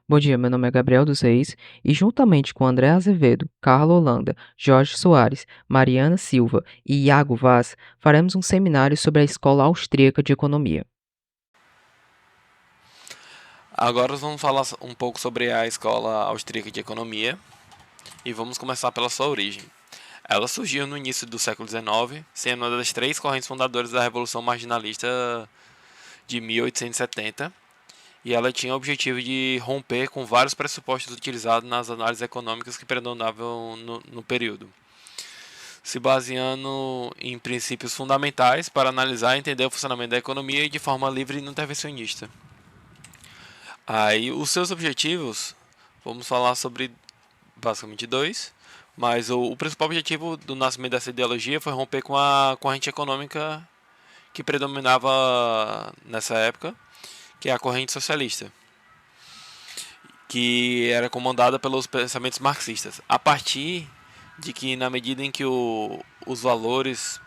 Bom dia, meu nome é Gabriel dos Reis e, juntamente com André Azevedo, Carla Holanda, Jorge Soares, Mariana Silva e Iago Vaz, faremos um seminário sobre a Escola Austríaca de Economia. Agora vamos falar um pouco sobre a Escola Austríaca de Economia e vamos começar pela sua origem. Ela surgiu no início do século XIX, sendo uma das três correntes fundadoras da Revolução Marginalista de 1870, e ela tinha o objetivo de romper com vários pressupostos utilizados nas análises econômicas que predominavam no período, se baseando em princípios fundamentais para analisar e entender o funcionamento da economia de forma livre e não intervencionista. Aí, os seus objetivos, vamos falar sobre basicamente dois, mas o principal objetivo do nascimento dessa ideologia foi romper com a corrente econômica que predominava nessa época, que é a corrente socialista, que era comandada pelos pensamentos marxistas. A partir de que, na medida em que os valores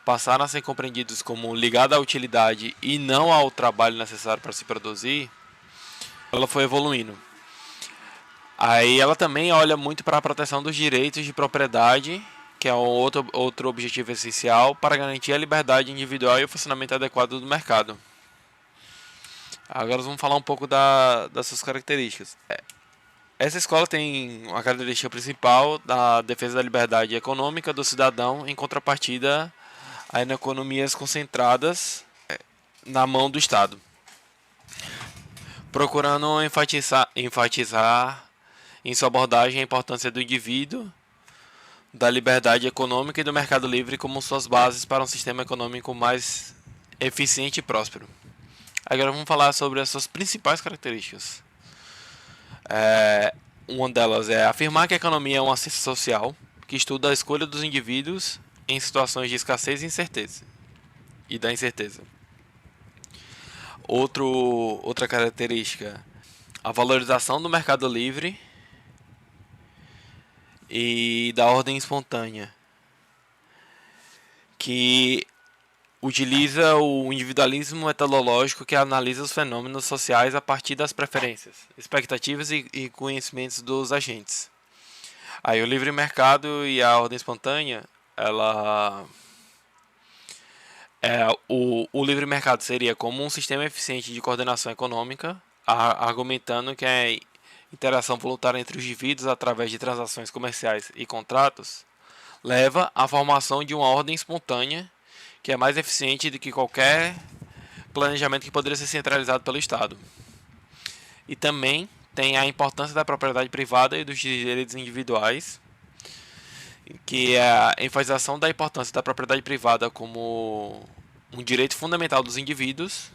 passaram a ser compreendidos como ligados à utilidade e não ao trabalho necessário para se produzir, ela foi evoluindo. Aí ela também olha muito para a proteção dos direitos de propriedade, que é outro objetivo essencial para garantir a liberdade individual e o funcionamento adequado do mercado. Agora vamos falar um pouco das suas características. Essa escola tem uma característica principal da defesa da liberdade econômica do cidadão, em contrapartida a economias concentradas na mão do Estado, procurando enfatizar em sua abordagem a importância do indivíduo, da liberdade econômica e do mercado livre como suas bases para um sistema econômico mais eficiente e próspero. Agora vamos falar sobre as suas principais características. Uma delas é afirmar que a economia é uma ciência social que estuda a escolha dos indivíduos em situações de escassez e incerteza e da incerteza. Outra característica, a valorização do mercado livre e da ordem espontânea, que utiliza o individualismo metodológico que analisa os fenômenos sociais a partir das preferências, expectativas e conhecimentos dos agentes. Aí o livre mercado e a ordem espontânea, ela o livre mercado seria como um sistema eficiente de coordenação econômica, argumentando que a interação voluntária entre os indivíduos através de transações comerciais e contratos leva à formação de uma ordem espontânea que é mais eficiente do que qualquer planejamento que poderia ser centralizado pelo Estado. E também tem a importância da propriedade privada e dos direitos individuais, que é a enfatização da importância da propriedade privada como um direito fundamental dos indivíduos,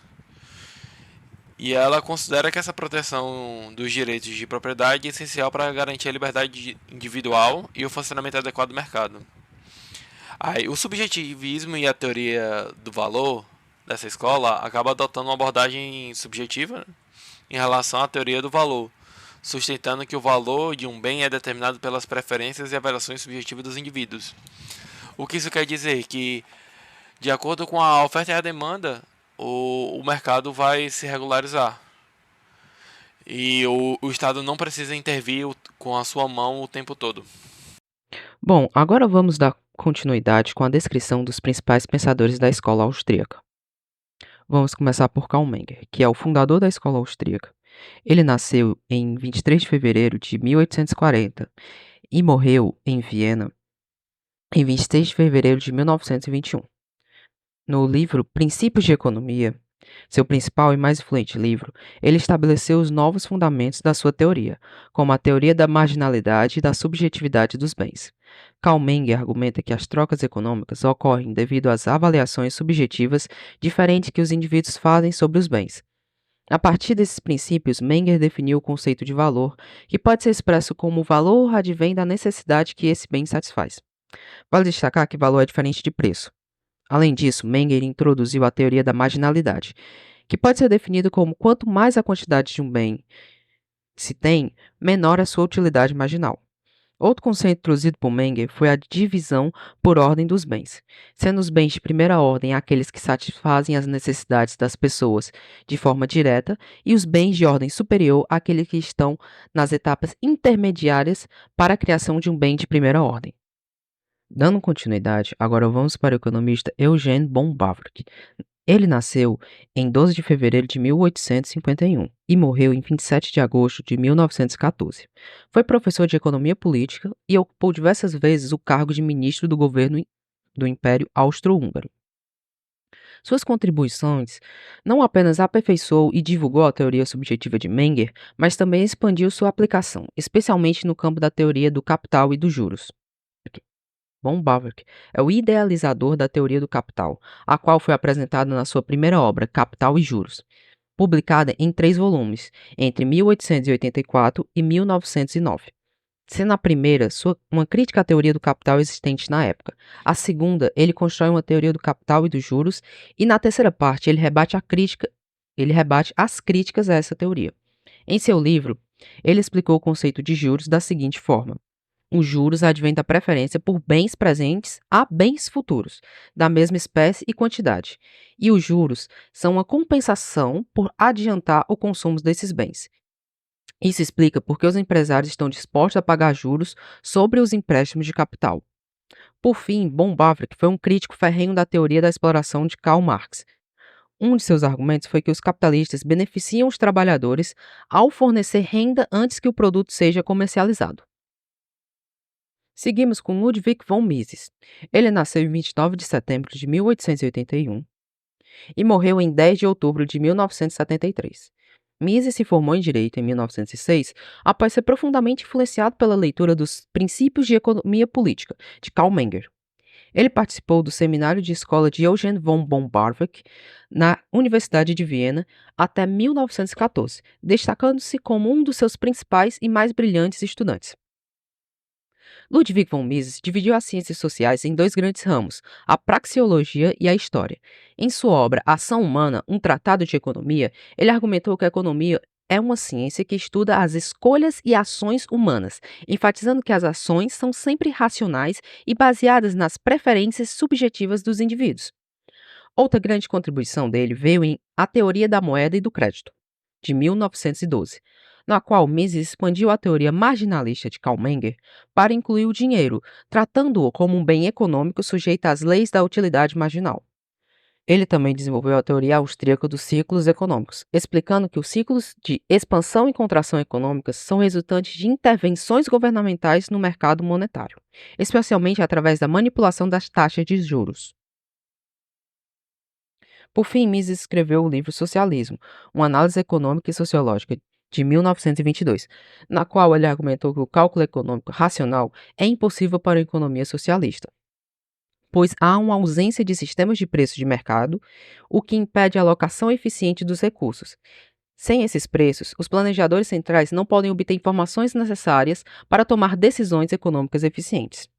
e ela considera que essa proteção dos direitos de propriedade é essencial para garantir a liberdade individual e o funcionamento adequado do mercado. Aí, o subjetivismo e a teoria do valor dessa escola acaba adotando uma abordagem subjetiva, né, em relação à teoria do valor, sustentando que o valor de um bem é determinado pelas preferências e avaliações subjetivas dos indivíduos. O que isso quer dizer? Que, de acordo com a oferta e a demanda, o mercado vai se regularizar. E o Estado não precisa intervir com a sua mão o tempo todo. Bom, agora vamos dar continuidade com a descrição dos principais pensadores da Escola Austríaca. Vamos começar por Karl Menger, que é o fundador da Escola Austríaca. Ele nasceu em 23 de fevereiro de 1840 e morreu em Viena em 26 de fevereiro de 1921. No livro Princípios de Economia, seu principal e mais influente livro, ele estabeleceu os novos fundamentos da sua teoria, como a teoria da marginalidade e da subjetividade dos bens. Karl Menger argumenta que as trocas econômicas ocorrem devido às avaliações subjetivas diferentes que os indivíduos fazem sobre os bens. A partir desses princípios, Menger definiu o conceito de valor, que pode ser expresso como o valor advém da necessidade que esse bem satisfaz. Vale destacar que valor é diferente de preço. Além disso, Menger introduziu a teoria da marginalidade, que pode ser definido como quanto mais a quantidade de um bem se tem, menor a sua utilidade marginal. Outro conceito introduzido por Menger foi a divisão por ordem dos bens, sendo os bens de primeira ordem aqueles que satisfazem as necessidades das pessoas de forma direta, e os bens de ordem superior aqueles que estão nas etapas intermediárias para a criação de um bem de primeira ordem. Dando continuidade, agora vamos para o economista Eugene von Bavard. Ele nasceu em 12 de fevereiro de 1851 e morreu em 27 de agosto de 1914. Foi professor de economia política e ocupou diversas vezes o cargo de ministro do governo do Império Austro-Húngaro. Suas contribuições não apenas aperfeiçoou e divulgou a teoria subjetiva de Menger, mas também expandiu sua aplicação, especialmente no campo da teoria do capital e dos juros. Von Bavard é o idealizador da teoria do capital, a qual foi apresentada na sua primeira obra, Capital e Juros, publicada em 3 volumes, entre 1884 e 1909. Sendo a primeira uma crítica à teoria do capital existente na época. A segunda, ele constrói uma teoria do capital e dos juros, e na terceira parte ele rebate as críticas a essa teoria. Em seu livro, ele explicou o conceito de juros da seguinte forma: os juros advêm da preferência por bens presentes a bens futuros, da mesma espécie e quantidade, e os juros são uma compensação por adiantar o consumo desses bens. Isso explica por que os empresários estão dispostos a pagar juros sobre os empréstimos de capital. Por fim, von Bavard foi um crítico ferrenho da teoria da exploração de Karl Marx. Um de seus argumentos foi que os capitalistas beneficiam os trabalhadores ao fornecer renda antes que o produto seja comercializado. Seguimos com Ludwig von Mises. Ele nasceu em 29 de setembro de 1881 e morreu em 10 de outubro de 1973. Mises se formou em Direito em 1906 após ser profundamente influenciado pela leitura dos Princípios de Economia Política, de Karl Menger. Ele participou do seminário de escola de Eugen von Bavard na Universidade de Viena até 1914, destacando-se como um dos seus principais e mais brilhantes estudantes. Ludwig von Mises dividiu as ciências sociais em dois grandes ramos, a praxeologia e a história. Em sua obra Ação Humana, um tratado de economia, ele argumentou que a economia é uma ciência que estuda as escolhas e ações humanas, enfatizando que as ações são sempre racionais e baseadas nas preferências subjetivas dos indivíduos. Outra grande contribuição dele veio em A Teoria da Moeda e do Crédito, de 1912, na qual Mises expandiu a teoria marginalista de Karl Menger para incluir o dinheiro, tratando-o como um bem econômico sujeito às leis da utilidade marginal. Ele também desenvolveu a teoria austríaca dos ciclos econômicos, explicando que os ciclos de expansão e contração econômicas são resultantes de intervenções governamentais no mercado monetário, especialmente através da manipulação das taxas de juros. Por fim, Mises escreveu o livro Socialismo, uma análise econômica e sociológica, de 1922, na qual ele argumentou que o cálculo econômico racional é impossível para a economia socialista, pois há uma ausência de sistemas de preços de mercado, o que impede a alocação eficiente dos recursos. Sem esses preços, os planejadores centrais não podem obter informações necessárias para tomar decisões econômicas eficientes,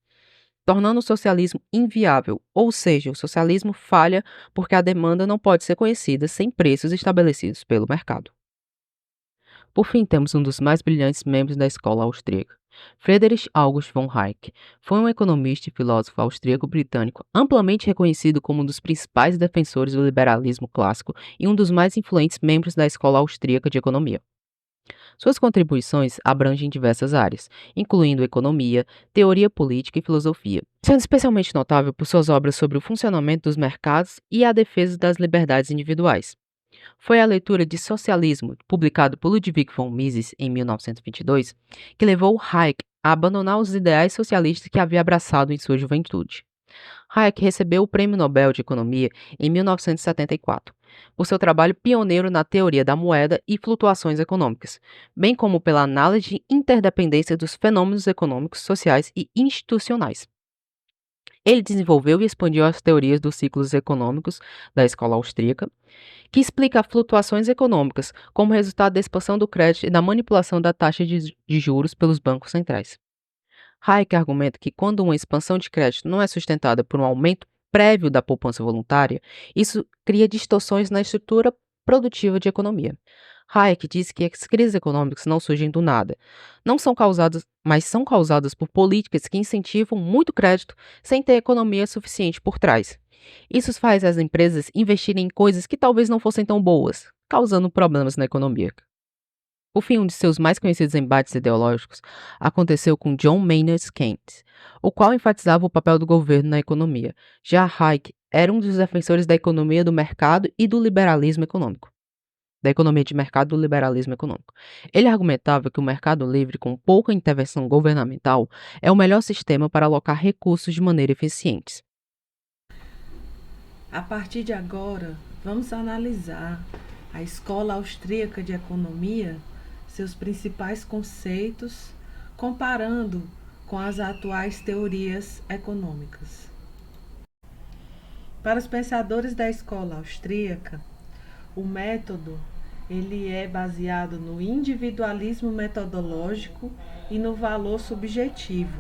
tornando o socialismo inviável, ou seja, o socialismo falha porque a demanda não pode ser conhecida sem preços estabelecidos pelo mercado. Por fim, temos um dos mais brilhantes membros da escola austríaca. Friedrich August von Hayek foi um economista e filósofo austríaco-britânico amplamente reconhecido como um dos principais defensores do liberalismo clássico e um dos mais influentes membros da escola austríaca de economia. Suas contribuições abrangem diversas áreas, incluindo economia, teoria política e filosofia, sendo especialmente notável por suas obras sobre o funcionamento dos mercados e a defesa das liberdades individuais. Foi a leitura de Socialismo, publicado por Ludwig von Mises em 1922, que levou Hayek a abandonar os ideais socialistas que havia abraçado em sua juventude. Hayek recebeu o Prêmio Nobel de Economia em 1974, por seu trabalho pioneiro na teoria da moeda e flutuações econômicas, bem como pela análise de interdependência dos fenômenos econômicos, sociais e institucionais. Ele desenvolveu e expandiu as teorias dos ciclos econômicos da escola austríaca, que explica flutuações econômicas como resultado da expansão do crédito e da manipulação da taxa de juros pelos bancos centrais. Hayek argumenta que quando uma expansão de crédito não é sustentada por um aumento prévio da poupança voluntária, isso cria distorções na estrutura produtiva de economia. Hayek diz que as crises econômicas não surgem do nada, não são causadas, mas são causadas por políticas que incentivam muito crédito sem ter economia suficiente por trás. Isso faz as empresas investirem em coisas que talvez não fossem tão boas, causando problemas na economia. Por fim, um de seus mais conhecidos embates ideológicos aconteceu com John Maynard Keynes, o qual enfatizava o papel do governo na economia. Já Hayek era um dos defensores da economia do mercado e do liberalismo econômico. Da economia de mercado e do liberalismo econômico. Ele argumentava que o mercado livre, com pouca intervenção governamental, é o melhor sistema para alocar recursos de maneira eficiente. A partir de agora, vamos analisar a Escola Austríaca de Economia, seus principais conceitos, comparando com as atuais teorias econômicas. Para os pensadores da escola austríaca, o método ele é baseado no individualismo metodológico e no valor subjetivo.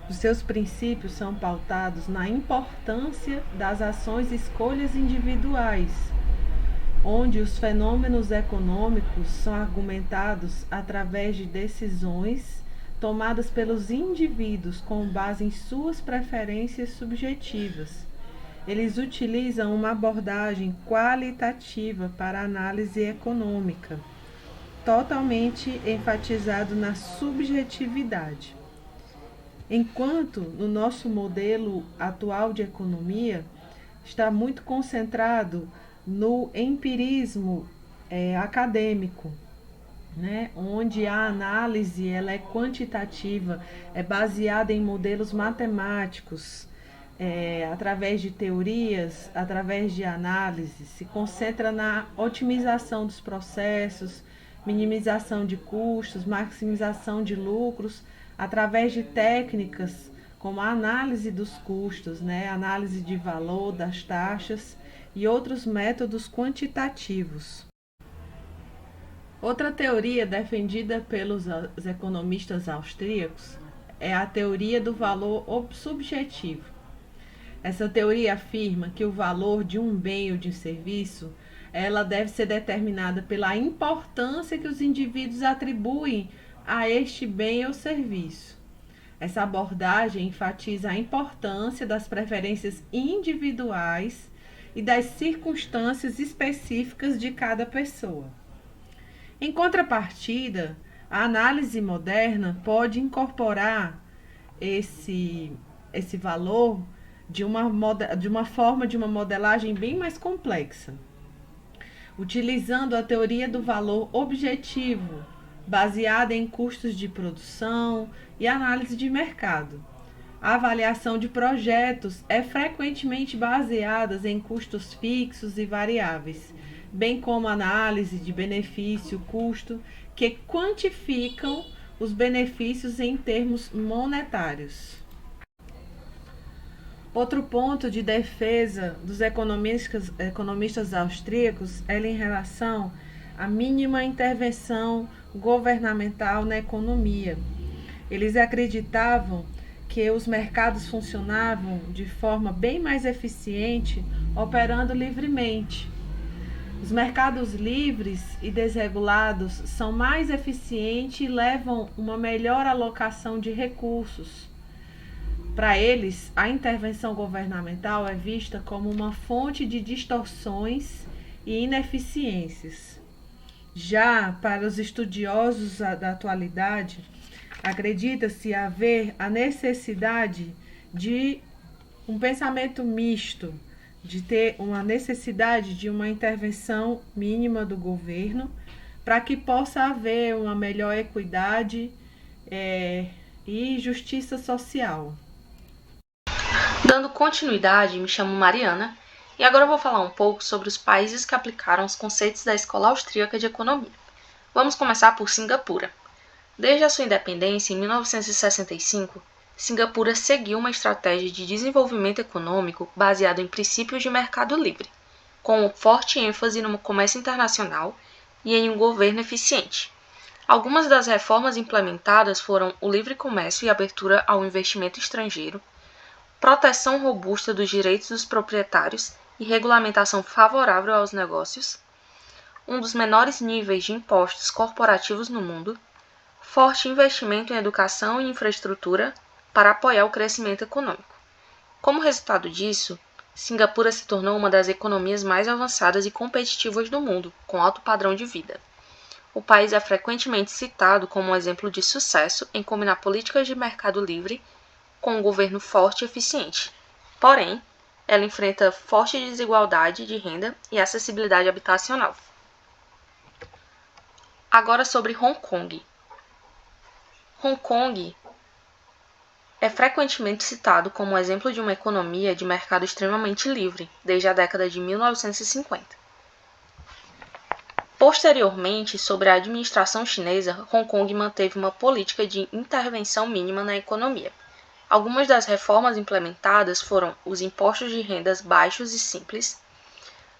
Os seus princípios são pautados na importância das ações e escolhas individuais, onde os fenômenos econômicos são argumentados através de decisões tomadas pelos indivíduos com base em suas preferências subjetivas. Eles utilizam uma abordagem qualitativa para a análise econômica, totalmente enfatizado na subjetividade. Enquanto no nosso modelo atual de economia está muito concentrado no empirismo acadêmico, né? Onde a análise ela é quantitativa, é baseada em modelos matemáticos, através de teorias, através de análise, se concentra na otimização dos processos, minimização de custos, maximização de lucros, através de técnicas como a análise dos custos, né? Análise de valor das taxas e outros métodos quantitativos. Outra teoria defendida pelos economistas austríacos é a teoria do valor subjetivo. Essa teoria afirma que o valor de um bem ou de um serviço ela deve ser determinada pela importância que os indivíduos atribuem a este bem ou serviço. Essa abordagem enfatiza a importância das preferências individuais e das circunstâncias específicas de cada pessoa. Em contrapartida, a análise moderna pode incorporar esse valor de uma forma de uma modelagem bem mais complexa, utilizando a teoria do valor objetivo, baseada em custos de produção e análise de mercado. A avaliação de projetos é frequentemente baseada em custos fixos e variáveis, bem como análise de benefício-custo, que quantificam os benefícios em termos monetários. Outro ponto de defesa dos economistas austríacos é em relação à mínima intervenção governamental na economia. Eles acreditavam que os mercados funcionavam de forma bem mais eficiente, operando livremente. Os mercados livres e desregulados são mais eficientes e levam uma melhor alocação de recursos. Para eles, a intervenção governamental é vista como uma fonte de distorções e ineficiências. Já para os estudiosos da atualidade, acredita-se haver a necessidade de um pensamento misto, de ter uma necessidade de uma intervenção mínima do governo para que possa haver uma melhor equidade e justiça social. Dando continuidade, me chamo Mariana e agora eu vou falar um pouco sobre os países que aplicaram os conceitos da Escola Austríaca de Economia. Vamos começar por Singapura. Desde a sua independência, em 1965, Singapura seguiu uma estratégia de desenvolvimento econômico baseado em princípios de mercado livre, com forte ênfase no comércio internacional e em um governo eficiente. Algumas das reformas implementadas foram o livre comércio e abertura ao investimento estrangeiro, proteção robusta dos direitos dos proprietários e regulamentação favorável aos negócios, um dos menores níveis de impostos corporativos no mundo, forte investimento em educação e infraestrutura para apoiar o crescimento econômico. Como resultado disso, Singapura se tornou uma das economias mais avançadas e competitivas do mundo, com alto padrão de vida. O país é frequentemente citado como um exemplo de sucesso em combinar políticas de mercado livre com um governo forte e eficiente. Porém, ela enfrenta forte desigualdade de renda e acessibilidade habitacional. Agora sobre Hong Kong. Hong Kong é frequentemente citado como um exemplo de uma economia de mercado extremamente livre, desde a década de 1950. Posteriormente, sob a administração chinesa, Hong Kong manteve uma política de intervenção mínima na economia. Algumas das reformas implementadas foram os impostos de rendas baixos e simples,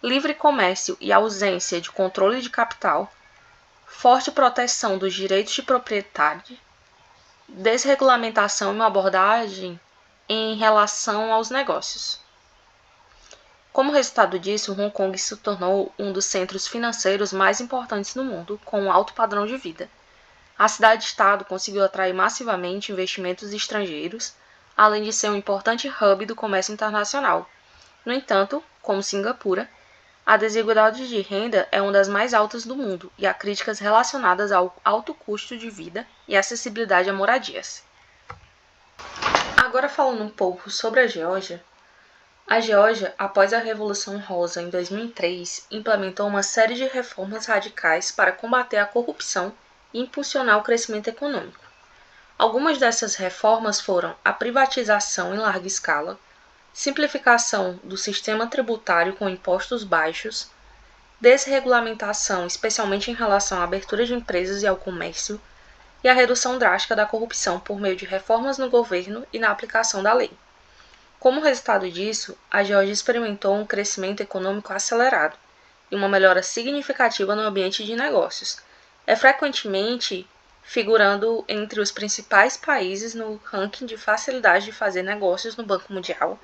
livre comércio e ausência de controle de capital, forte proteção dos direitos de propriedade, desregulamentação e uma abordagem em relação aos negócios. Como resultado disso, Hong Kong se tornou um dos centros financeiros mais importantes no mundo, com um alto padrão de vida. A cidade-estado conseguiu atrair massivamente investimentos estrangeiros, além de ser um importante hub do comércio internacional. No entanto, como Singapura, a desigualdade de renda é uma das mais altas do mundo e há críticas relacionadas ao alto custo de vida e acessibilidade a moradias. Agora falando um pouco sobre a Geórgia, após a Revolução Rosa em 2003, implementou uma série de reformas radicais para combater a corrupção e impulsionar o crescimento econômico. Algumas dessas reformas foram a privatização em larga escala, simplificação do sistema tributário com impostos baixos, desregulamentação, especialmente em relação à abertura de empresas e ao comércio, e a redução drástica da corrupção por meio de reformas no governo e na aplicação da lei. Como resultado disso, a Geórgia experimentou um crescimento econômico acelerado e uma melhora significativa no ambiente de negócios. É frequentemente figurando entre os principais países no ranking de facilidade de fazer negócios no Banco Mundial.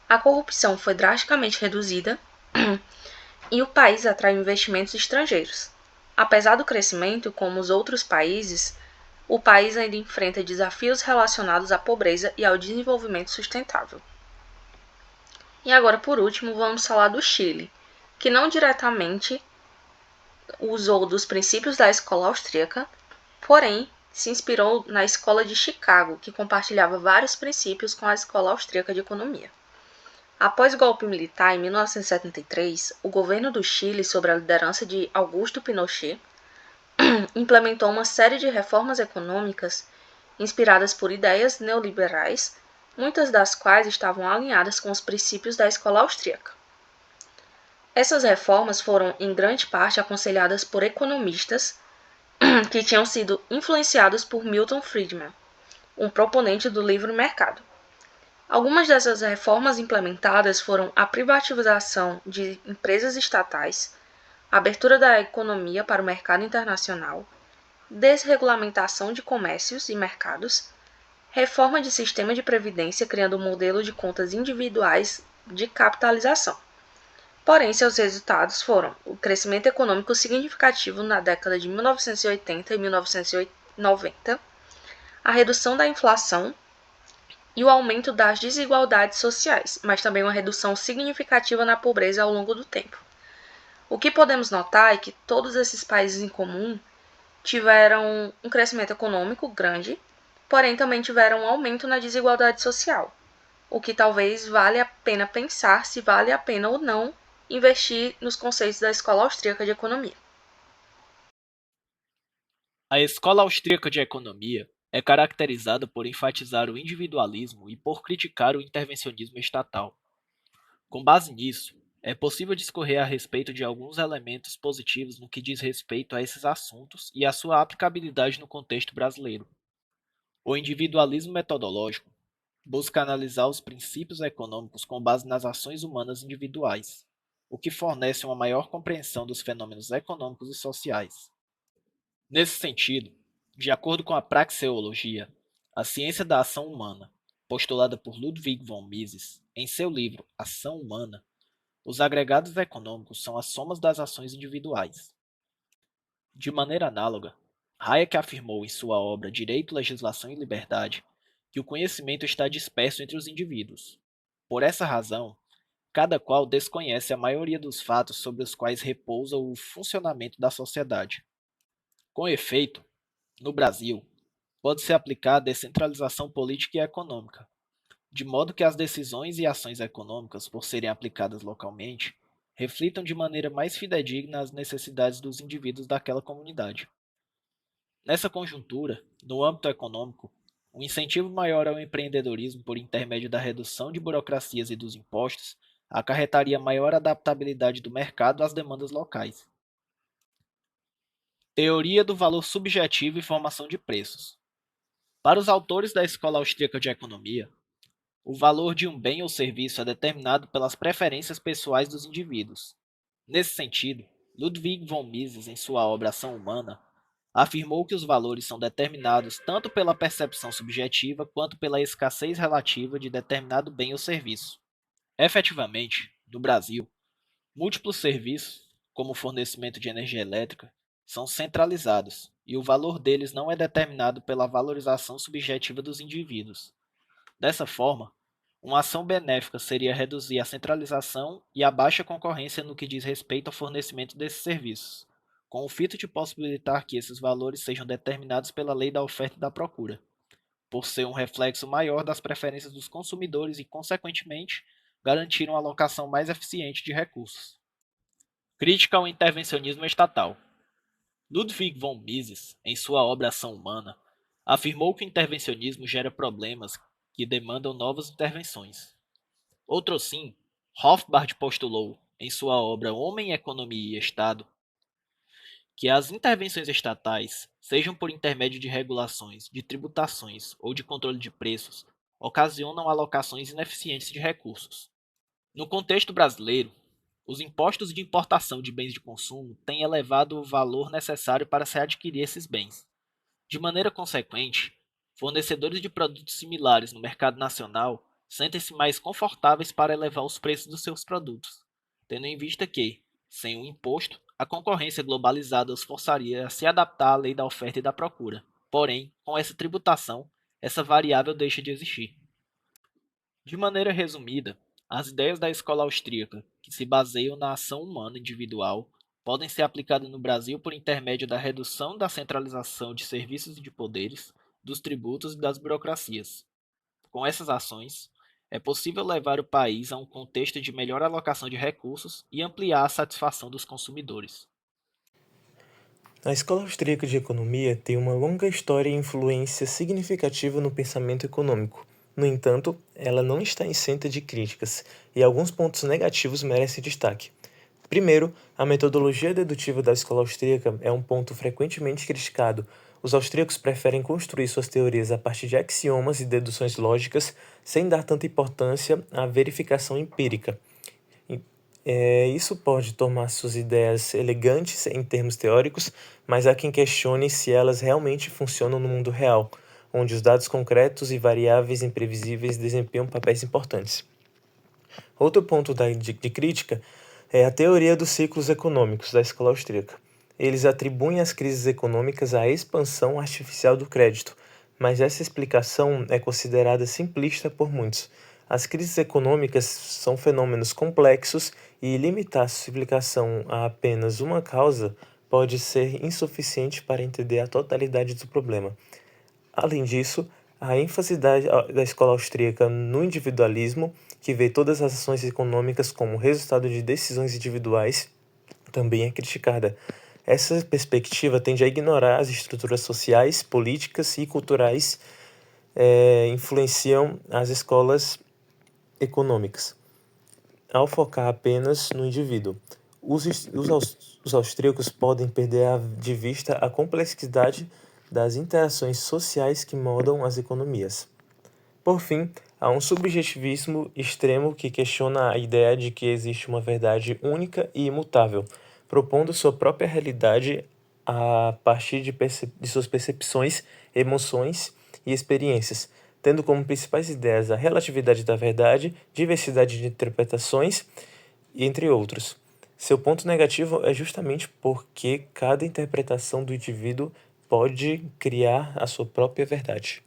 A corrupção foi drasticamente reduzida e o país atrai investimentos estrangeiros. Apesar do crescimento, como os outros países, o país ainda enfrenta desafios relacionados à pobreza e ao desenvolvimento sustentável. E agora, por último, vamos falar do Chile, que não diretamente usou dos princípios da escola austríaca, porém se inspirou na escola de Chicago, que compartilhava vários princípios com a escola austríaca de economia. Após o golpe militar em 1973, o governo do Chile, sob a liderança de Augusto Pinochet, implementou uma série de reformas econômicas inspiradas por ideias neoliberais, muitas das quais estavam alinhadas com os princípios da escola austríaca. Essas reformas foram, em grande parte, aconselhadas por economistas que tinham sido influenciados por Milton Friedman, um proponente do livre mercado. Algumas dessas reformas implementadas foram a privatização de empresas estatais, a abertura da economia para o mercado internacional, desregulamentação de comércios e mercados, reforma de sistema de previdência criando um modelo de contas individuais de capitalização. Porém, seus resultados foram o crescimento econômico significativo na década de 1980 e 1990, a redução da inflação e o aumento das desigualdades sociais, mas também uma redução significativa na pobreza ao longo do tempo. O que podemos notar é que todos esses países em comum tiveram um crescimento econômico grande, porém também tiveram um aumento na desigualdade social, o que talvez valha a pena pensar se vale a pena ou não investir nos conceitos da Escola Austríaca de Economia. A Escola Austríaca de Economia é caracterizada por enfatizar o individualismo e por criticar o intervencionismo estatal. Com base nisso, é possível discorrer a respeito de alguns elementos positivos no que diz respeito a esses assuntos e a sua aplicabilidade no contexto brasileiro. O individualismo metodológico busca analisar os princípios econômicos com base nas ações humanas individuais, o que fornece uma maior compreensão dos fenômenos econômicos e sociais. Nesse sentido, de acordo com a praxeologia, a ciência da ação humana, postulada por Ludwig von Mises em seu livro Ação Humana, os agregados econômicos são as somas das ações individuais. De maneira análoga, Hayek afirmou em sua obra Direito, Legislação e Liberdade que o conhecimento está disperso entre os indivíduos. Por essa razão, cada qual desconhece a maioria dos fatos sobre os quais repousa o funcionamento da sociedade. Com efeito, no Brasil, pode-se aplicar a descentralização política e econômica, de modo que as decisões e ações econômicas, por serem aplicadas localmente, reflitam de maneira mais fidedigna as necessidades dos indivíduos daquela comunidade. Nessa conjuntura, no âmbito econômico, um incentivo maior ao empreendedorismo por intermédio da redução de burocracias e dos impostos acarretaria maior adaptabilidade do mercado às demandas locais. Teoria do valor subjetivo e formação de preços. Para os autores da Escola Austríaca de Economia, o valor de um bem ou serviço é determinado pelas preferências pessoais dos indivíduos. Nesse sentido, Ludwig von Mises, em sua obra Ação Humana, afirmou que os valores são determinados tanto pela percepção subjetiva quanto pela escassez relativa de determinado bem ou serviço. Efetivamente, no Brasil, múltiplos serviços, como o fornecimento de energia elétrica, são centralizados, e o valor deles não é determinado pela valorização subjetiva dos indivíduos. Dessa forma, uma ação benéfica seria reduzir a centralização e a baixa concorrência no que diz respeito ao fornecimento desses serviços, com o fito de possibilitar que esses valores sejam determinados pela lei da oferta e da procura, por ser um reflexo maior das preferências dos consumidores e, consequentemente, garantir uma alocação mais eficiente de recursos. Crítica ao intervencionismo estatal. Ludwig von Mises, em sua obra Ação Humana, afirmou que o intervencionismo gera problemas que demandam novas intervenções. Outrosim, Rothbard postulou, em sua obra Homem, Economia e Estado, que as intervenções estatais, sejam por intermédio de regulações, de tributações ou de controle de preços, ocasionam alocações ineficientes de recursos. No contexto brasileiro, os impostos de importação de bens de consumo têm elevado o valor necessário para se adquirir esses bens. De maneira consequente, fornecedores de produtos similares no mercado nacional sentem-se mais confortáveis para elevar os preços dos seus produtos, tendo em vista que, sem o imposto, a concorrência globalizada os forçaria a se adaptar à lei da oferta e da procura. Porém, com essa tributação, essa variável deixa de existir. De maneira resumida, as ideias da escola austríaca, que se baseiam na ação humana individual, podem ser aplicadas no Brasil por intermédio da redução da centralização de serviços e de poderes, dos tributos e das burocracias. Com essas ações, é possível levar o país a um contexto de melhor alocação de recursos e ampliar a satisfação dos consumidores. A Escola Austríaca de Economia tem uma longa história e influência significativa no pensamento econômico. No entanto, ela não está isenta de críticas, e alguns pontos negativos merecem destaque. Primeiro, a metodologia dedutiva da escola austríaca é um ponto frequentemente criticado. Os austríacos preferem construir suas teorias a partir de axiomas e deduções lógicas, sem dar tanta importância à verificação empírica. Isso pode tornar suas ideias elegantes em termos teóricos, mas há quem questione se elas realmente funcionam no mundo real, onde os dados concretos e variáveis imprevisíveis desempenham papéis importantes. Outro ponto de crítica é a teoria dos ciclos econômicos da escola austríaca. Eles atribuem as crises econômicas à expansão artificial do crédito, mas essa explicação é considerada simplista por muitos. As crises econômicas são fenômenos complexos e limitar sua explicação a apenas uma causa pode ser insuficiente para entender a totalidade do problema. Além disso, a ênfase da escola austríaca no individualismo, que vê todas as ações econômicas como resultado de decisões individuais, também é criticada. Essa perspectiva tende a ignorar as estruturas sociais, políticas e culturais influenciam as escolas econômicas, ao focar apenas no indivíduo. Os austríacos podem perder de vista a complexidade das interações sociais que moldam as economias. Por fim, há um subjetivismo extremo que questiona a ideia de que existe uma verdade única e imutável, propondo sua própria realidade a partir de suas percepções, emoções e experiências, tendo como principais ideias a relatividade da verdade, diversidade de interpretações, entre outros. Seu ponto negativo é justamente porque cada interpretação do indivíduo pode criar a sua própria verdade.